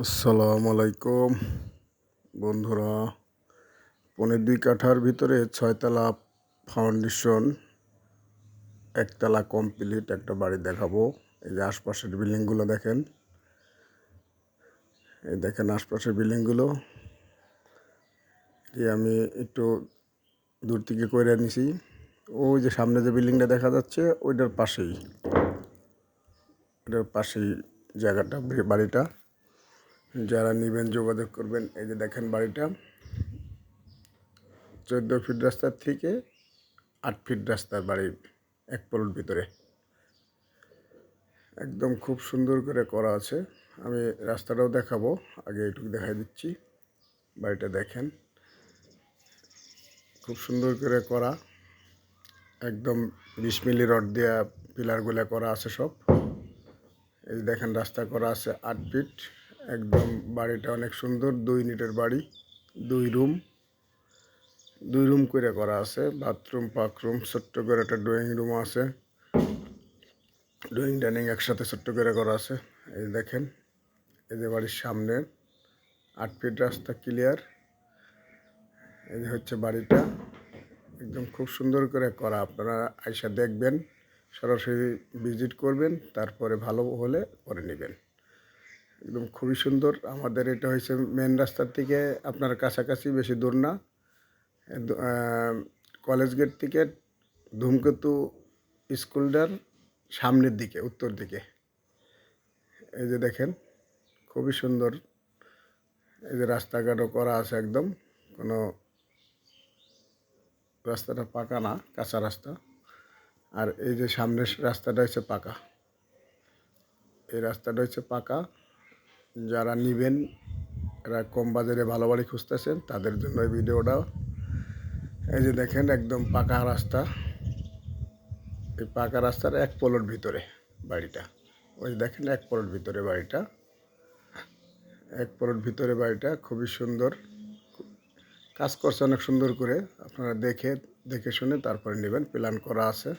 আসসালামু আলাইকুম বন্ধুরা। 2.5 কাঠার ভিতরে 6তলা ফাউন্ডেশন, একতলা কমপ্লিট একটা বাড়ি দেখাবো। এই যে আশপাশের বিল্ডিংগুলো দেখেন, এই দেখেন আশপাশের বিল্ডিংগুলো। আমি একটু দূর থেকে করে নিছি। ওই যে সামনে যে বিল্ডিংটা দেখা যাচ্ছে ওইটার পাশেই জায়গাটা, বাড়িটা। যারা নেবেন যোগাযোগ করবেন। এই যে দেখেন বাড়িটা 14 ফিট রাস্তার থেকে 8 ফিট রাস্তার বাড়ির এক প্লট ভিতরে, একদম খুব সুন্দর করে করা আছে। আমি রাস্তাটাও দেখাবো, আগে এটুকু দেখাই দিচ্ছি। বাড়িটা দেখেন, খুব সুন্দর করে করা, একদম 20 মিলি রড দেওয়া পিলারগুলো করা আছে সব। এই দেখেন রাস্তা করা আছে 8 ফিট। একদম বাড়িটা অনেক সুন্দর, 2 ইউনিটের বাড়ি, 2 রুম করে করা আছে। বাথরুম, পাকরুম, ছোট্ট করে একটা ড্রয়িং রুম আছে। ড্রয়িং ডাইনিং একসাথে ছোট্ট করে করা আছে। এই দেখেন, এই যে বাড়ির সামনে 8 ফিট রাস্তা ক্লিয়ার। এই যে হচ্ছে বাড়িটা, একদম খুব সুন্দর করে করা। আপনারা আইসা দেখবেন, সরাসরি ভিজিট করবেন, তারপরে ভালো হলে পরে নেবেন। একদম খুবই সুন্দর। আমাদের এটা হয়েছে মেন রাস্তার থেকে আপনার কাছাকাছি, বেশি দূর না। কলেজ গেট থেকে ধূমকেতু স্কুলটার সামনের দিকে, উত্তর দিকে। এই যে দেখেন, খুবই সুন্দর। এই যে রাস্তাঘাটও করা আছে, একদম কোনো রাস্তাটা পাকা না, কাঁচা রাস্তা। আর এই যে সামনের রাস্তাটা হচ্ছে পাকা, এই রাস্তাটা হচ্ছে পাকা। যারা নেবেন, এরা কম বাজারে ভালো বাড়ি খুঁজতেছেন, তাদের জন্য এই ভিডিওটা। এই যে দেখেন একদম পাকা রাস্তা, এই পাকা রাস্তার এক প্লট ভিতরে বাড়িটা। ওই দেখেন এক প্লট ভিতরে বাড়িটা, এক প্লট ভিতরে বাড়িটা খুবই সুন্দর। কাজ করছে অনেক সুন্দর করে। আপনারা দেখে শুনে তারপরে নেবেন। প্ল্যান করা আছে,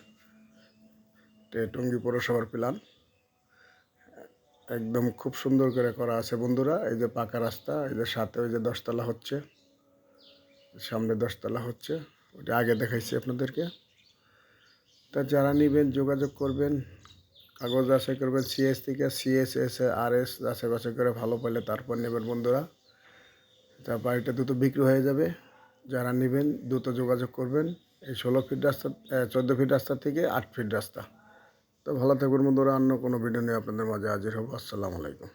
টঙ্গী পৌরসভার প্ল্যান, একদম খুব সুন্দর করে করা আছে বন্ধুরা। এই যে পাকা রাস্তা, এই যে সাথে ওই যে 10তলা হচ্ছে, সামনে 10তলা হচ্ছে, ওটা আগে দেখাইছি আপনাদেরকে। তা যারা নেবেন যোগাযোগ করবেন, কাগজ যাচাই করবেন, সিএস থেকে সিএসএস আরএস যাচাই বাছাই করে ভালো পেলে তারপর নেবেন বন্ধুরা। তা বাড়িটা দ্রুত বিক্রি হয়ে যাবে। যারা নেবেন দ্রুত যোগাযোগ করবেন। এই 16 ফিট রাস্তা, 14 ফিট রাস্তা থেকে 8 ফিট রাস্তা। তো ভালো থাকবেন বন্ধুরা। অন্য কোনো ভিডিও নিয়ে আপনাদের মাঝে হাজির হবো। আসসালামু আলাইকুম।